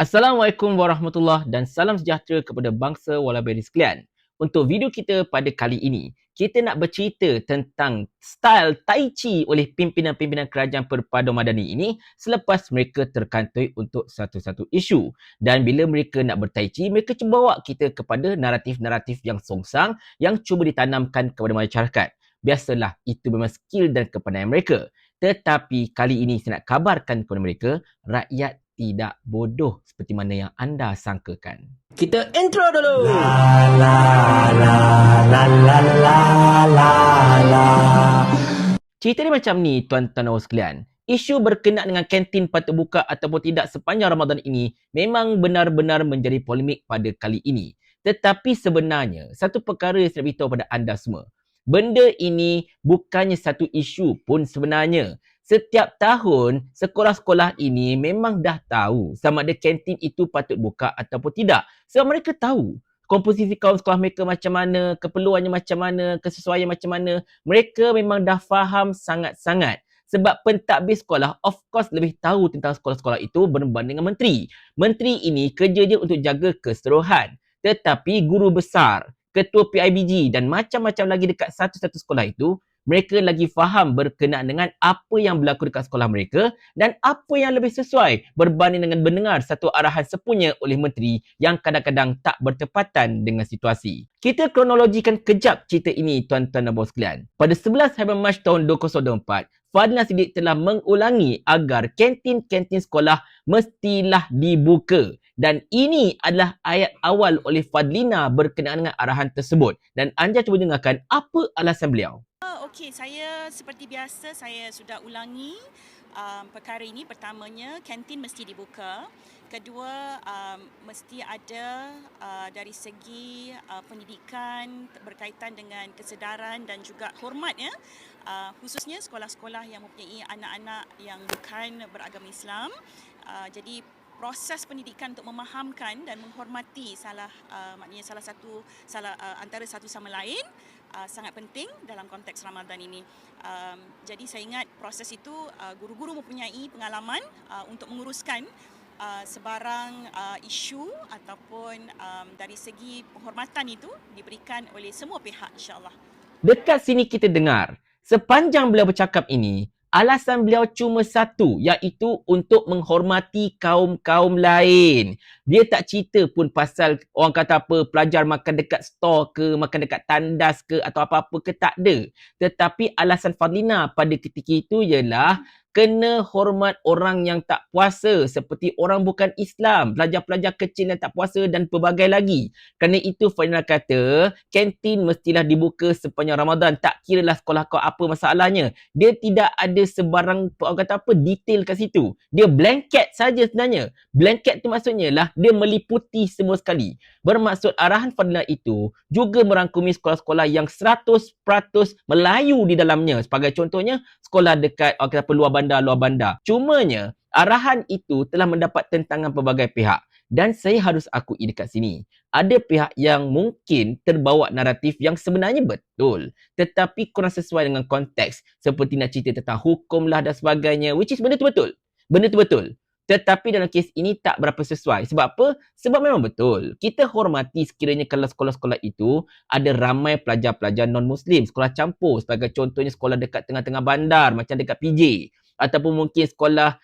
Assalamualaikum warahmatullahi dan salam sejahtera kepada bangsa Walaberi sekalian. Untuk video kita pada kali ini, kita nak bercerita tentang style Tai Chi oleh pimpinan-pimpinan kerajaan Perpaduan Madani ini selepas mereka terkantoi untuk satu-satu isu. Dan bila mereka nak bertai chi, mereka cuba bawa kita kepada naratif-naratif yang songsang yang cuba ditanamkan kepada masyarakat. Biasalah, itu memang skill dan kepandaian mereka. Tetapi kali ini saya nak kabarkan kepada mereka, rakyat tidak bodoh seperti mana yang anda sangkakan. Kita intro dulu. La la la la la la la la. Cerita dia macam ni, tuan-tuan dan sekalian. Isu berkenaan dengan kantin patut buka ataupun tidak sepanjang Ramadan ini memang benar-benar menjadi polemik pada kali ini. Tetapi sebenarnya, satu perkara yang saya nak beritahu pada anda semua. Benda ini bukannya satu isu pun sebenarnya. Setiap tahun, sekolah-sekolah ini memang dah tahu sama ada kantin itu patut buka ataupun tidak. Sebab mereka tahu komposisi kaum sekolah mereka macam mana, keperluannya macam mana, kesesuaian macam mana. Mereka memang dah faham sangat-sangat. Sebab pentadbir sekolah, of course lebih tahu tentang sekolah-sekolah itu berbanding dengan menteri. Menteri ini kerja dia untuk jaga keseluruhan. Tetapi guru besar, ketua PIBG dan macam-macam lagi dekat satu-satu sekolah itu, mereka lagi faham berkenaan dengan apa yang berlaku dekat sekolah mereka dan apa yang lebih sesuai berbanding dengan mendengar satu arahan sepunya oleh menteri yang kadang-kadang tak bertepatan dengan situasi. Kita kronologikan kejap cerita ini, tuan-tuan dan bos sekalian. Pada 11 Hari Mac tahun 2024, Fadlina Siddiq telah mengulangi agar kantin-kantin sekolah mestilah dibuka. Dan ini adalah ayat awal oleh Fadlina berkenaan dengan arahan tersebut. Dan anda cuba dengarkan apa alasan beliau. Okey, saya seperti biasa saya sudah ulangi perkara ini. Pertamanya, kantin mesti dibuka. Kedua, mesti ada dari segi pendidikan berkaitan dengan kesedaran dan juga hormat ya. Khususnya sekolah-sekolah yang mempunyai anak-anak yang bukan beragama Islam. Jadi proses pendidikan untuk memahamkan dan menghormati maknanya antara satu sama lain sangat penting dalam konteks Ramadan ini. Jadi saya ingat proses itu guru-guru mempunyai pengalaman untuk menguruskan sebarang isu ataupun dari segi penghormatan itu diberikan oleh semua pihak, insya-Allah. Dekat sini kita dengar, sepanjang beliau bercakap ini, alasan beliau cuma satu, iaitu untuk menghormati kaum-kaum lain. Dia tak cerita pun pasal orang kata apa, pelajar makan dekat store ke, makan dekat tandas ke atau apa-apa ke, tak ada. Tetapi alasan Fadlina pada ketika itu ialah kena hormat orang yang tak puasa seperti orang bukan Islam, pelajar-pelajar kecil yang tak puasa dan pelbagai lagi. Kerana itu Fadlina kata, kantin mestilah dibuka sepanjang Ramadan. Tak kiralah sekolah kau apa masalahnya. Dia tidak ada sebarang orang kata apa detail kat situ. Dia blanket saja sebenarnya. Blanket tu maksudnya lah dia meliputi semua sekali. Bermaksud arahan Fadlina itu juga merangkumi sekolah-sekolah yang 100% Melayu di dalamnya. Sebagai contohnya, sekolah dekat orang kata apa luar bandar. Cumanya, arahan itu telah mendapat tentangan pelbagai pihak. Dan saya harus akui dekat sini, ada pihak yang mungkin terbawa naratif yang sebenarnya betul, tetapi kurang sesuai dengan konteks. Seperti nak cerita tentang hukum lah dan sebagainya, which is benda tu betul. Benda tu betul. Tetapi dalam kes ini tak berapa sesuai. Sebab apa? Sebab memang betul. Kita hormati sekiranya kalau sekolah-sekolah itu ada ramai pelajar-pelajar non-Muslim, sekolah campur. Sebagai contohnya sekolah dekat tengah-tengah bandar, macam dekat PJ. Ataupun mungkin sekolah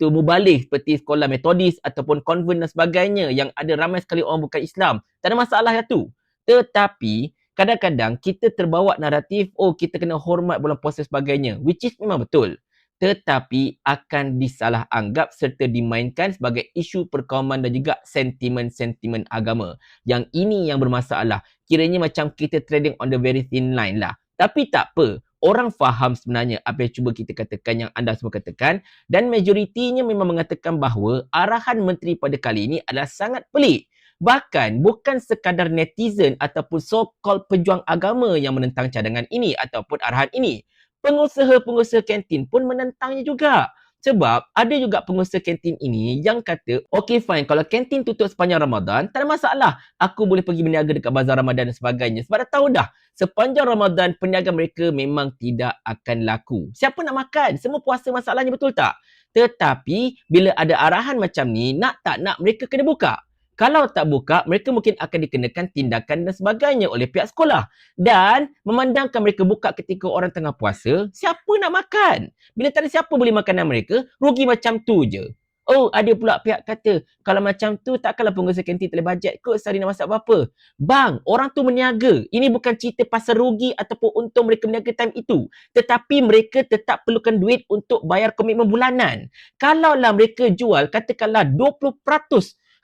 mubalik seperti sekolah metodis ataupun konvent dan sebagainya yang ada ramai sekali orang bukan Islam. Tak ada masalah tu. Tetapi kadang-kadang kita terbawa naratif, kita kena hormat bulan puasa sebagainya, which is memang betul. Tetapi akan disalah anggap serta dimainkan sebagai isu perkauman dan juga sentimen-sentimen agama. Yang ini yang bermasalah. Kiranya macam kita trading on the very thin line lah. Tapi tak apa. Orang faham sebenarnya apa yang cuba kita katakan, yang anda semua katakan, dan majoritinya memang mengatakan bahawa arahan menteri pada kali ini adalah sangat pelik. Bahkan bukan sekadar netizen ataupun so-called pejuang agama yang menentang cadangan ini ataupun arahan ini. Pengusaha-pengusaha kantin pun menentangnya juga. Sebab ada juga pengusaha kantin ini yang kata, okay fine, kalau kantin tutup sepanjang Ramadan, tak ada masalah. Aku boleh pergi berniaga dekat bazar Ramadan dan sebagainya. Sebab dah tahu dah, sepanjang Ramadan, perniagaan mereka memang tidak akan laku. Siapa nak makan? Semua puasa masalahnya, betul tak? Tetapi bila ada arahan macam ni, nak tak nak mereka kena buka. Kalau tak buka, mereka mungkin akan dikenakan tindakan dan sebagainya oleh pihak sekolah. Dan memandangkan mereka buka ketika orang tengah puasa, siapa nak makan? Bila tak ada siapa beli makanan mereka, rugi macam tu je. Oh, ada pula pihak kata, kalau macam tu takkanlah pengusaha kantin tak boleh bajet kot sehari nak masak berapa. Bang, orang tu meniaga. Ini bukan cerita pasal rugi ataupun untung mereka meniaga time itu. Tetapi mereka tetap perlukan duit untuk bayar komitmen bulanan. Kalaulah mereka jual, katakanlah 20%,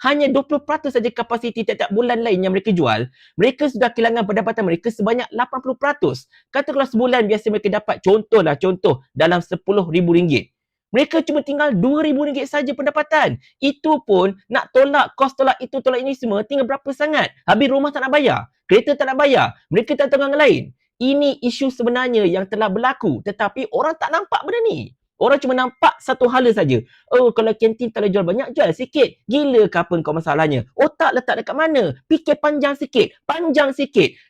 hanya 20% saja kapasiti tiap-tiap bulan lain yang mereka jual, mereka sudah kehilangan pendapatan mereka sebanyak 80%. Katakanlah sebulan biasa mereka dapat contoh dalam RM10,000. Mereka cuma tinggal RM2,000 saja pendapatan. Itu pun nak tolak kos, tolak itu, tolak ini semua tinggal berapa sangat. Habis rumah tak nak bayar, kereta tak nak bayar, mereka tak tahu orang lain. Ini isu sebenarnya yang telah berlaku, tetapi orang tak nampak benda ni. Orang cuma nampak satu hala saja. Oh, kalau kantin tak boleh jual banyak, jual sikit. Gila ke apa kau masalahnya? Otak letak dekat mana? Fikir panjang sikit.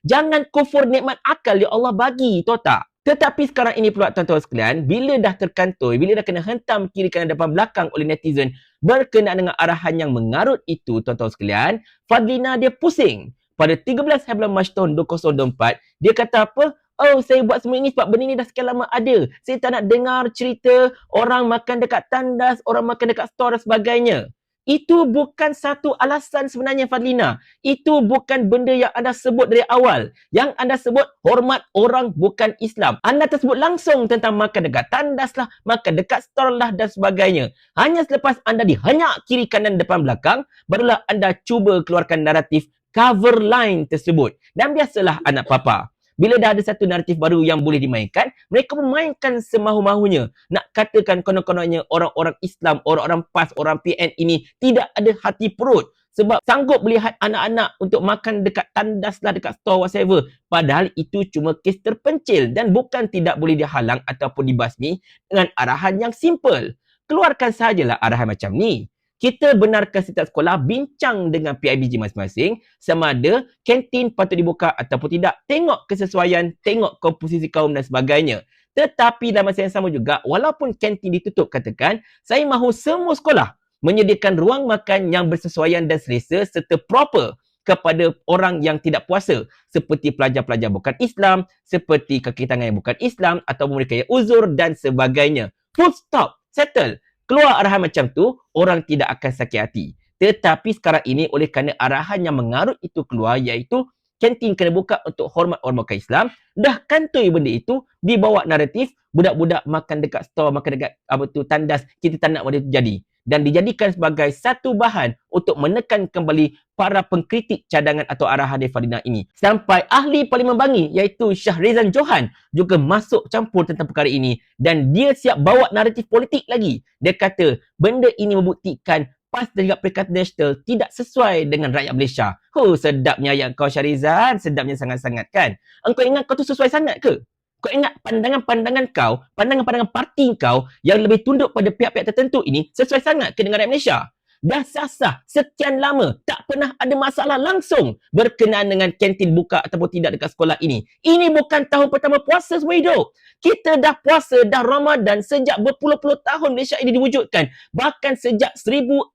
Jangan kufur nikmat akal yang Allah bagi, tahu tak? Tetapi sekarang ini pula tuan-tuan sekalian, bila dah terkantoi, bila dah kena hentam kiri kanan depan belakang oleh netizen berkenaan dengan arahan yang mengarut itu, tuan-tuan sekalian, Fadlina dia pusing. Pada 13 bulan Mac tahun 2024, dia kata apa? Oh, saya buat semua ini sebab benda ni dah sekian lama ada. Saya tak nak dengar cerita orang makan dekat tandas, orang makan dekat store dan sebagainya. Itu bukan satu alasan sebenarnya, Fadlina. Itu bukan benda yang anda sebut dari awal. Yang anda sebut hormat orang bukan Islam. Anda tersebut langsung tentang makan dekat tandas lah, makan dekat store lah dan sebagainya. Hanya selepas anda dihanyak kiri kanan depan belakang, barulah anda cuba keluarkan naratif cover line tersebut. Dan biasalah anak papa. Bila dah ada satu naratif baru yang boleh dimainkan, mereka memainkan semahu-mahunya. Nak katakan konon-kononnya orang-orang Islam, orang-orang PAS, orang PN ini tidak ada hati perut. Sebab sanggup melihat anak-anak untuk makan dekat tandas lah, dekat store whatever. Padahal itu cuma kes terpencil dan bukan tidak boleh dihalang ataupun dibasmi dengan arahan yang simple. Keluarkan sajalah arahan macam ni. Kita benarkan setiap sekolah bincang dengan PIBG masing-masing sama ada kantin patut dibuka ataupun tidak. Tengok kesesuaian, tengok komposisi kaum dan sebagainya. Tetapi dalam masa yang sama juga, walaupun kantin ditutup katakan, saya mahu semua sekolah menyediakan ruang makan yang bersesuaian dan selesa serta proper kepada orang yang tidak puasa. Seperti pelajar-pelajar bukan Islam, seperti kaki tangan yang bukan Islam, ataupun mereka yang uzur dan sebagainya. Full stop, settle. Keluar arahan macam tu, orang tidak akan sakit hati. Tetapi sekarang ini oleh kerana arahan yang mengarut itu keluar, iaitu kantin kena buka untuk hormat orang bukan Islam, dah kantoi benda itu, dibawa naratif, budak-budak makan dekat store, makan dekat tandas, kita tak nak benda itu jadi. Dan dijadikan sebagai satu bahan untuk menekan kembali para pengkritik cadangan atau arahan dari Fadlina ini. Sampai ahli Parlimen Bangi iaitu Shahrizan Johan juga masuk campur tentang perkara ini dan dia siap bawa naratif politik lagi. Dia kata benda ini membuktikan PAS dan juga Perikatan Nasional tidak sesuai dengan rakyat Malaysia. Sedapnya ayat kau Shahrizan, sedapnya sangat-sangat kan. Engkau ingat kau tu sesuai sangat ke? Kau ingat pandangan-pandangan kau, pandangan-pandangan parti kau yang lebih tunduk pada pihak-pihak tertentu ini sesuai sangat ke dengan rakyat Malaysia? Dah sah-sah sekian lama, tak pernah ada masalah langsung berkenaan dengan kantin buka ataupun tidak dekat sekolah ini. Ini bukan tahun pertama puasa seumur hidup. Kita dah puasa, dah Ramadan sejak berpuluh-puluh tahun Malaysia ini diwujudkan. Bahkan sejak 1400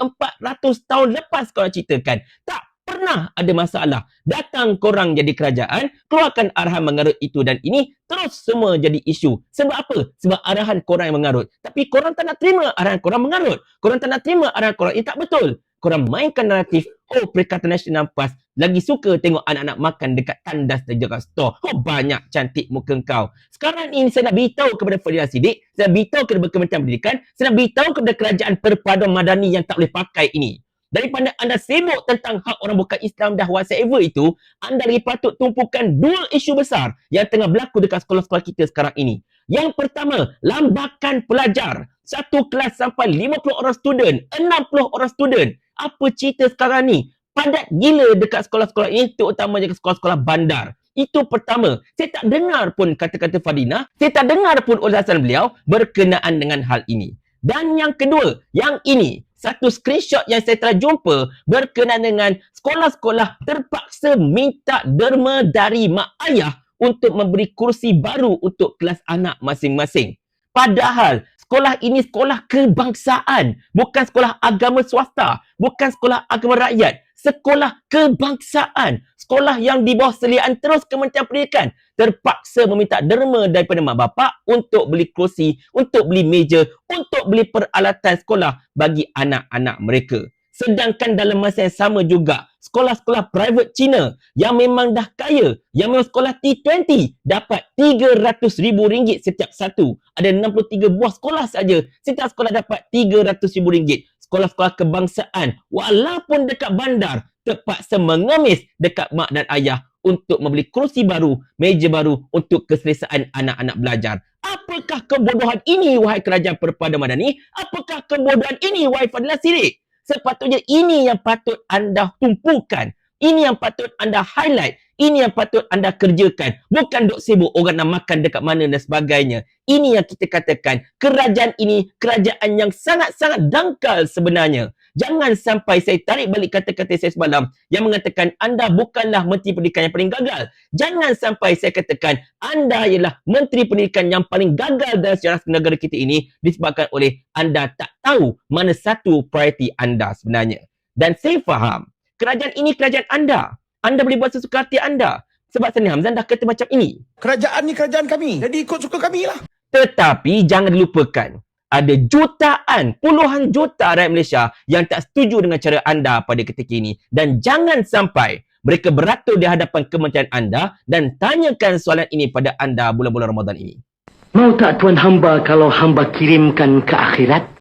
tahun lepas kau nak ceritakan. Tak pernah ada masalah. Datang korang jadi kerajaan, keluarkan arahan mengarut itu dan ini, terus semua jadi isu. Sebab apa? Sebab arahan korang yang mengarut. Tapi korang tak nak terima arahan korang mengarut. Korang tak nak terima arahan korang. Ini tak betul. Korang mainkan naratif, Perikatan Nasional PAS lagi suka tengok anak-anak makan dekat tandas dan dekat store. Banyak cantik muka kau. Sekarang ini saya nak beritahu kepada Fadlina Siddiq, saya nak beritahu kepada Kementerian Pendidikan, saya nak beritahu kepada Kerajaan Perpaduan Madani yang tak boleh pakai ini. Daripada anda sibuk tentang hak orang bukan Islam dah whatever itu, anda lagi patut tumpukan dua isu besar yang tengah berlaku dekat sekolah-sekolah kita sekarang ini. Yang pertama, lambakan pelajar. Satu kelas sampai 50 orang student, 60 orang student. Apa cerita sekarang ni? Padat gila dekat sekolah-sekolah ini, terutamanya sekolah-sekolah bandar. Itu pertama. Saya tak dengar pun kata-kata Fadlina, saya tak dengar pun ulasan beliau berkenaan dengan hal ini. Dan yang kedua, yang ini, satu screenshot yang saya telah jumpa berkenaan dengan sekolah-sekolah terpaksa minta derma dari mak ayah untuk memberi kursi baru untuk kelas anak masing-masing. Padahal Sekolah ini sekolah kebangsaan, bukan sekolah agama swasta, bukan sekolah agama rakyat, sekolah kebangsaan. Sekolah yang di bawah seliaan terus Kementerian Pendidikan terpaksa meminta derma daripada mak bapak untuk beli kerusi, untuk beli meja, untuk beli peralatan sekolah bagi anak-anak mereka. Sedangkan dalam masa yang sama juga, sekolah-sekolah private Cina yang memang dah kaya, yang memang sekolah T20 dapat RM300,000 setiap satu. Ada 63 buah sekolah saja. Setiap sekolah dapat RM300,000. Sekolah-sekolah kebangsaan, walaupun dekat bandar, terpaksa mengemis dekat mak dan ayah untuk membeli kerusi baru, meja baru untuk keselesaan anak-anak belajar. Apakah kebodohan ini, wahai kerajaan Perpada Madani? Apakah kebodohan ini, wahai Fadilah Sirik? Sepatutnya ini yang patut anda tumpukan. Ini yang patut anda highlight. Ini yang patut anda kerjakan. Bukan duk sibuk orang nak makan dekat mana dan sebagainya. Ini yang kita katakan. Kerajaan ini, kerajaan yang sangat-sangat dangkal sebenarnya. Jangan sampai saya tarik balik kata-kata saya semalam yang mengatakan anda bukanlah Menteri Pendidikan yang paling gagal. Jangan sampai saya katakan anda ialah Menteri Pendidikan yang paling gagal dalam sejarah negara kita ini disebabkan oleh anda tak tahu mana satu prioriti anda sebenarnya. Dan saya faham, kerajaan ini kerajaan anda. Anda boleh buat sesuka hati anda. Sebab Sani Hamzan dah kata macam ini. Kerajaan ni kerajaan kami. Jadi ikut suka kami lah. Tetapi jangan dilupakan, ada jutaan, puluhan juta rakyat Malaysia yang tak setuju dengan cara anda pada ketika ini. Dan jangan sampai mereka beratur di hadapan kementerian anda dan tanyakan soalan ini pada anda bulan-bulan Ramadan ini. Mau tak tuan hamba kalau hamba kirimkan ke akhirat?